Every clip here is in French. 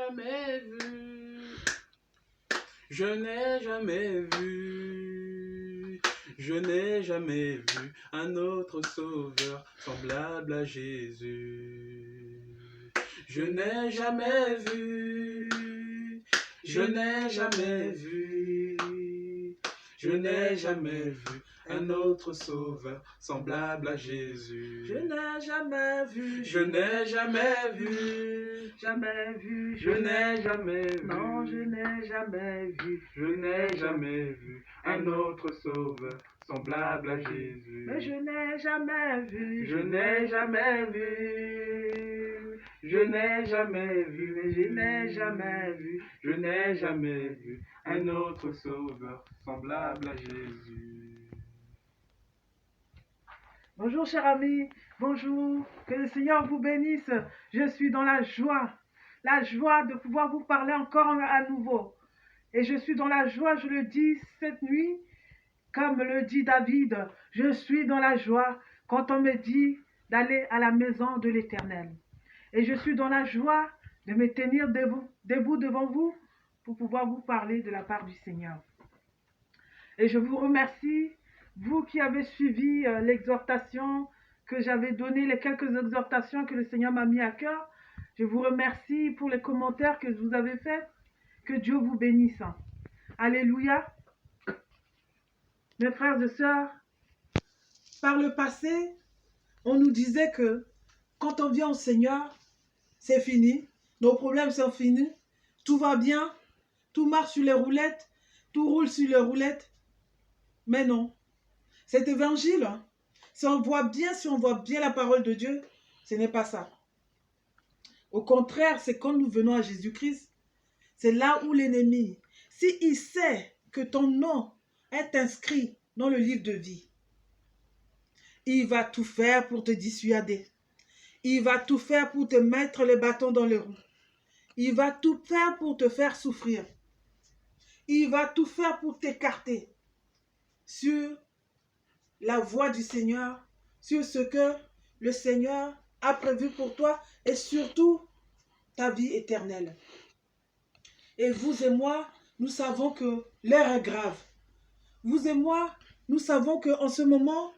jamais vu, je n'ai jamais vu, je n'ai jamais vu un autre sauveur semblable à Jésus. Je n'ai jamais vu, je n'ai jamais vu, je n'ai jamais vu un autre sauveur semblable à Jésus. Je n'ai jamais vu, Je n'ai jamais vu, jamais vu, je n'ai jamais vu, non, je n'ai jamais vu, je n'ai jamais vu un autre sauveur semblable à Jésus. mais je n'ai jamais vu, Je n'ai jamais vu, je n'ai jamais vu, mais je n'ai jamais vu, je n'ai jamais vu un autre sauveur semblable à Jésus. Bonjour cher ami, bonjour, que le Seigneur vous bénisse. Je suis dans la joie de pouvoir vous parler encore à nouveau. Et je suis dans la joie, je le dis cette nuit, comme le dit David, je suis dans la joie quand on me dit d'aller à la maison de l'Éternel. Et je suis dans la joie de me tenir debout devant vous pour pouvoir vous parler de la part du Seigneur. Et je vous remercie, vous qui avez suivi l'exhortation que j'avais donnée, les quelques exhortations que le Seigneur m'a mis à cœur. Je vous remercie pour les commentaires que vous avez faits. Que Dieu vous bénisse. Alléluia. Mes frères et sœurs, par le passé, on nous disait que quand on vient au Seigneur, c'est fini. Nos problèmes sont finis. Tout va bien. Tout marche sur les roulettes. Tout roule sur les roulettes. Mais non. Cet évangile, si on voit bien la parole de Dieu, ce n'est pas ça. Au contraire, c'est quand nous venons à Jésus-Christ, c'est là où l'ennemi, s'il sait que ton nom est inscrit dans le livre de vie, il va tout faire pour te dissuader. Il va tout faire pour te mettre les bâtons dans les roues. Il va tout faire pour te faire souffrir. Il va tout faire pour t'écarter sur la voie du Seigneur, sur ce que le Seigneur a prévu pour toi et surtout ta vie éternelle. Et vous et moi, nous savons que l'heure est grave. Vous et moi, nous savons qu'en ce moment,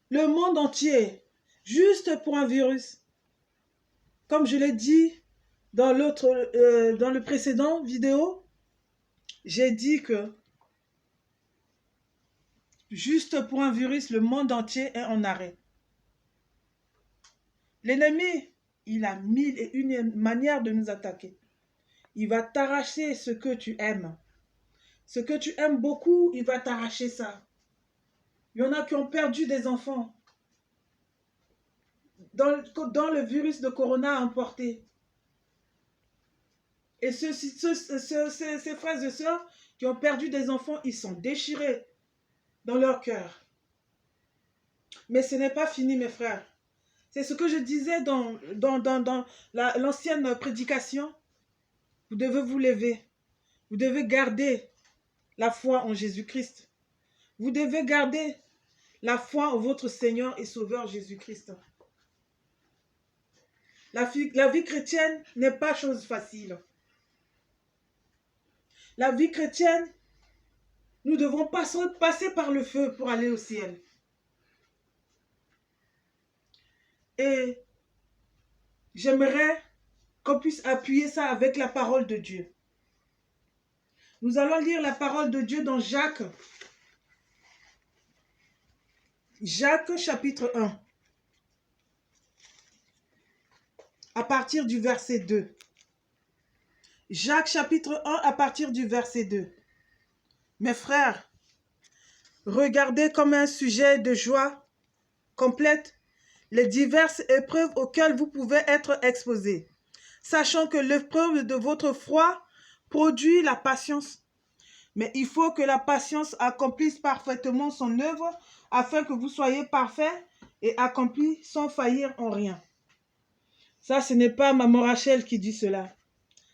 le monde entier, juste pour un virus, comme je l'ai dit dans le précédent vidéo, j'ai dit que juste pour un virus, le monde entier est en arrêt. L'ennemi, il a 1001 manières de nous attaquer. Il va t'arracher ce que tu aimes. Ce que tu aimes beaucoup, il va t'arracher ça. Il y en a qui ont perdu des enfants dans le virus de Corona emporté. Et ces frères et sœurs qui ont perdu des enfants, ils sont déchirés dans leur cœur. Mais ce n'est pas fini, mes frères. C'est ce que je disais dans l'ancienne prédication. Vous devez vous lever. Vous devez garder la foi en Jésus-Christ. Vous devez garder la foi en votre Seigneur et Sauveur Jésus-Christ. La vie chrétienne n'est pas chose facile. La vie chrétienne, nous devons passer par le feu pour aller au ciel. Et j'aimerais qu'on puisse appuyer ça avec la parole de Dieu. Nous allons lire la parole de Dieu dans Jacques. Jacques chapitre 1. À partir du verset 2. Jacques chapitre 1 à partir du verset 2. Mes frères, regardez comme un sujet de joie complète les diverses épreuves auxquelles vous pouvez être exposés, sachant que l'épreuve de votre foi produit la patience. Mais il faut que la patience accomplisse parfaitement son œuvre, afin que vous soyez parfaits et accomplis sans faillir en rien. Ça, ce n'est pas Maman Rachel qui dit cela.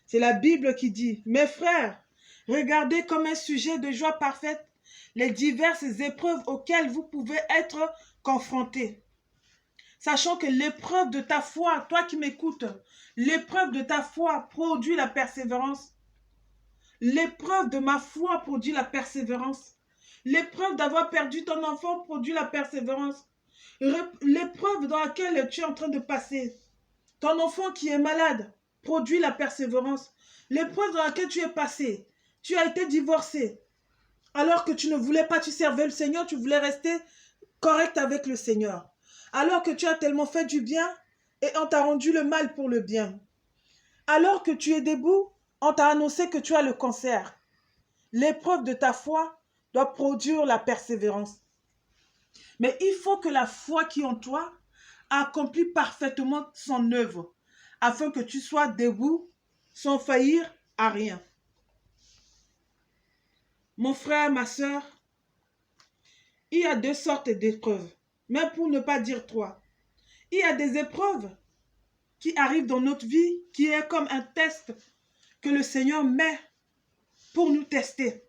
C'est la Bible qui dit, « Mes frères, regardez comme un sujet de joie parfaite les diverses épreuves auxquelles vous pouvez être confrontés, sachant que l'épreuve de ta foi, toi qui m'écoutes, l'épreuve de ta foi produit la persévérance. L'épreuve de ma foi produit la persévérance. L'épreuve d'avoir perdu ton enfant produit la persévérance. L'épreuve dans laquelle tu es en train de passer, ton enfant qui est malade, produit la persévérance. L'épreuve dans laquelle tu es passé, tu as été divorcé, alors que tu ne voulais pas, tu servais le Seigneur, tu voulais rester correct avec le Seigneur. Alors que tu as tellement fait du bien et on t'a rendu le mal pour le bien. Alors que tu es debout, on t'a annoncé que tu as le cancer. L'épreuve de ta foi doit produire la persévérance. Mais il faut que la foi qui est en toi accomplit parfaitement son œuvre, afin que tu sois debout sans faillir à rien. Mon frère, ma soeur, il y a deux sortes d'épreuves, même pour ne pas dire trois. Il y a des épreuves qui arrivent dans notre vie, qui est comme un test que le Seigneur met pour nous tester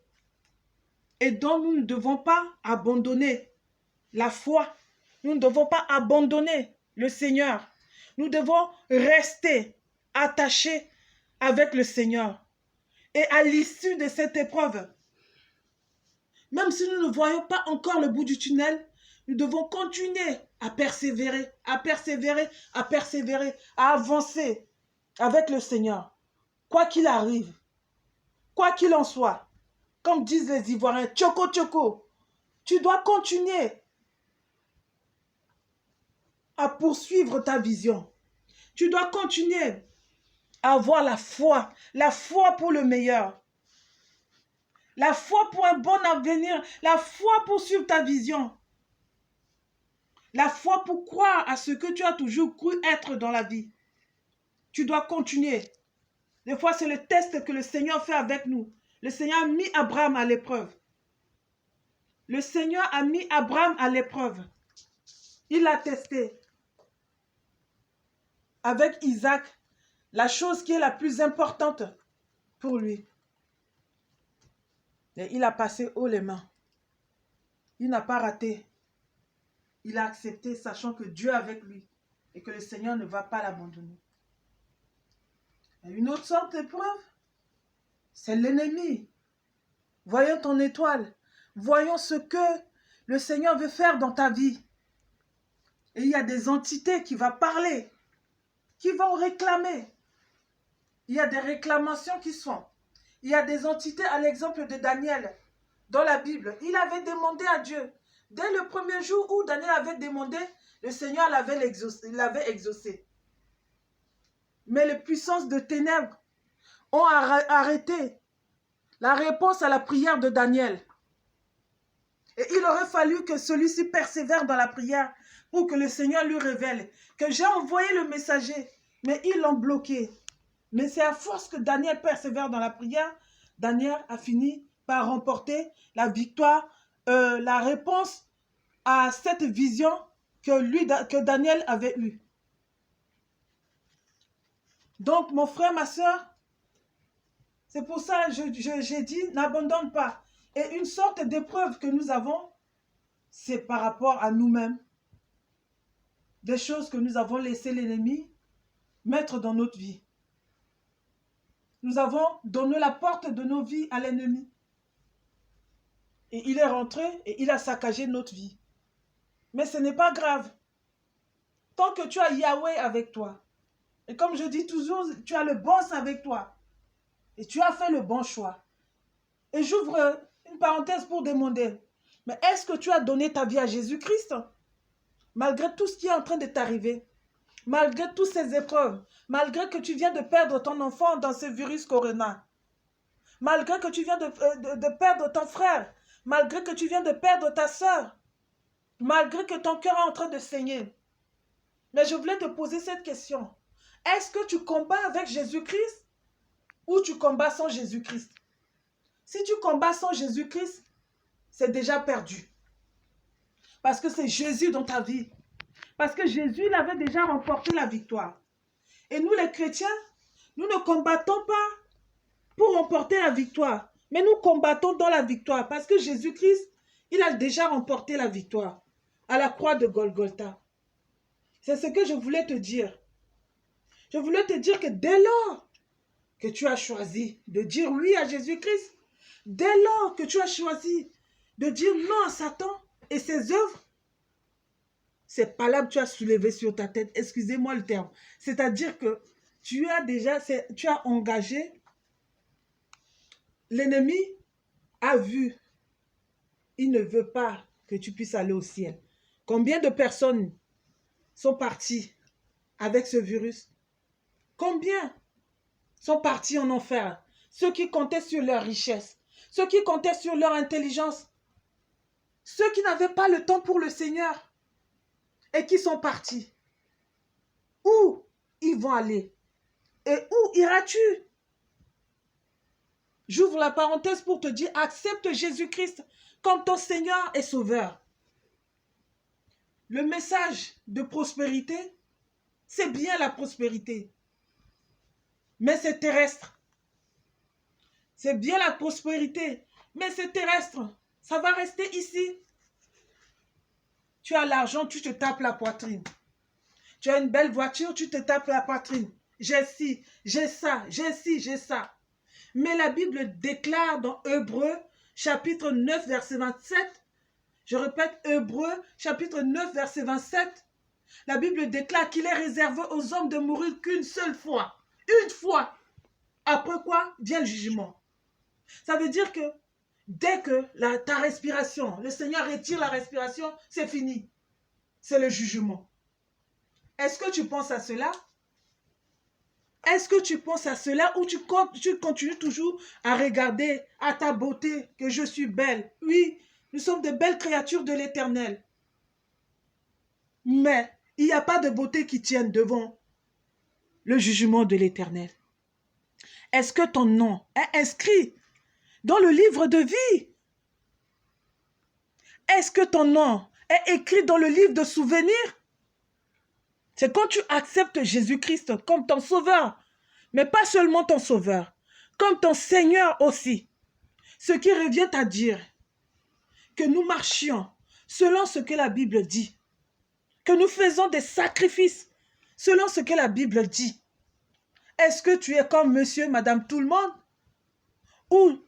et dont nous ne devons pas abandonner la foi. Nous ne devons pas abandonner le Seigneur. Nous devons rester attachés avec le Seigneur. Et à l'issue de cette épreuve, même si nous ne voyons pas encore le bout du tunnel, nous devons continuer à persévérer, à persévérer, à persévérer, à avancer avec le Seigneur. Quoi qu'il arrive, quoi qu'il en soit, comme disent les Ivoiriens, tchoko tchoko, tu dois continuer à poursuivre ta vision. Tu dois continuer à avoir la foi pour le meilleur. La foi pour un bon avenir, la foi pour suivre ta vision. La foi pour croire à ce que tu as toujours cru être dans la vie. Tu dois continuer. Des fois, c'est le test que le Seigneur fait avec nous. Le Seigneur a mis Abraham à l'épreuve. Le Seigneur a mis Abraham à l'épreuve. Il l'a testé. Avec Isaac, la chose qui est la plus importante pour lui. Et il a passé haut les mains. Il n'a pas raté. Il a accepté, sachant que Dieu est avec lui et que le Seigneur ne va pas l'abandonner. Une autre sorte d'épreuve, c'est l'ennemi. Voyons ton étoile. Voyons ce que le Seigneur veut faire dans ta vie. Et il y a des entités qui vont parler, qui vont réclamer. Il y a des réclamations qui sont. Il y a des entités, à l'exemple de Daniel, dans la Bible. Il avait demandé à Dieu. Dès le premier jour où Daniel avait demandé, le Seigneur l'avait exaucé. Mais les puissances de ténèbres ont arrêté la réponse à la prière de Daniel. Et il aurait fallu que celui-ci persévère dans la prière pour que le Seigneur lui révèle que j'ai envoyé le messager, mais ils l'ont bloqué. Mais c'est à force que Daniel persévère dans la prière, Daniel a fini par remporter la victoire, la réponse à cette vision que Daniel avait eue. Donc, mon frère, ma soeur, c'est pour ça que j'ai dit, n'abandonne pas. Et une sorte d'épreuve que nous avons, c'est par rapport à nous-mêmes. Des choses que nous avons laissé l'ennemi mettre dans notre vie. Nous avons donné la porte de nos vies à l'ennemi. Et il est rentré et il a saccagé notre vie. Mais ce n'est pas grave. Tant que tu as Yahweh avec toi, et comme je dis toujours, tu as le boss avec toi, et tu as fait le bon choix. Et j'ouvre une parenthèse pour demander, mais est-ce que tu as donné ta vie à Jésus-Christ? Malgré tout ce qui est en train de t'arriver, malgré toutes ces épreuves, malgré que tu viens de perdre ton enfant dans ce virus corona, malgré que tu viens de perdre ton frère, malgré que tu viens de perdre ta soeur, malgré que ton cœur est en train de saigner. Mais je voulais te poser cette question. Est-ce que tu combats avec Jésus-Christ ou tu combats sans Jésus-Christ? Si tu combats sans Jésus-Christ, c'est déjà perdu. Parce que c'est Jésus dans ta vie. Parce que Jésus, il avait déjà remporté la victoire. Et nous, les chrétiens, nous ne combattons pas pour remporter la victoire. Mais nous combattons dans la victoire. Parce que Jésus-Christ, il a déjà remporté la victoire à la croix de Golgotha. C'est ce que je voulais te dire. Je voulais te dire que dès lors que tu as choisi de dire oui à Jésus-Christ, dès lors que tu as choisi de dire non à Satan et ses œuvres, c'est pas là que tu as soulevé sur ta tête, excusez-moi le terme. C'est-à-dire que tu as engagé, l'ennemi a vu, il ne veut pas que tu puisses aller au ciel. Combien de personnes sont parties avec ce virus? Combien sont partis en enfer? Ceux qui comptaient sur leur richesse, ceux qui comptaient sur leur intelligence, ceux qui n'avaient pas le temps pour le Seigneur et qui sont partis. Où ils vont aller? Et où iras-tu? J'ouvre la parenthèse pour te dire, accepte Jésus-Christ comme ton Seigneur et Sauveur. Le message de prospérité, c'est bien la prospérité. Mais c'est terrestre. C'est bien la prospérité, mais c'est terrestre. Ça va rester ici. Tu as l'argent, tu te tapes la poitrine. Tu as une belle voiture, tu te tapes la poitrine. J'ai ci, j'ai ça, j'ai ci, j'ai ça. Mais la Bible déclare dans Hébreux, chapitre 9, verset 27, je répète, Hébreux, chapitre 9, verset 27, la Bible déclare qu'il est réservé aux hommes de mourir qu'une seule fois. Une fois. Après quoi vient le jugement. Ça veut dire que dès que ta respiration, le Seigneur retire la respiration, c'est fini. C'est le jugement. Est-ce que tu penses à cela? Est-ce que tu penses à cela ou tu continues toujours à regarder à ta beauté que je suis belle? Oui, nous sommes de belles créatures de l'Éternel. Mais il n'y a pas de beauté qui tienne devant le jugement de l'Éternel. Est-ce que ton nom est inscrit dans le livre de vie? Est-ce que ton nom est écrit dans le livre de souvenirs? C'est quand tu acceptes Jésus-Christ comme ton sauveur, mais pas seulement ton sauveur, comme ton Seigneur aussi. Ce qui revient à dire que nous marchions selon ce que la Bible dit, que nous faisons des sacrifices selon ce que la Bible dit. Est-ce que tu es comme monsieur, madame, tout le monde? Ou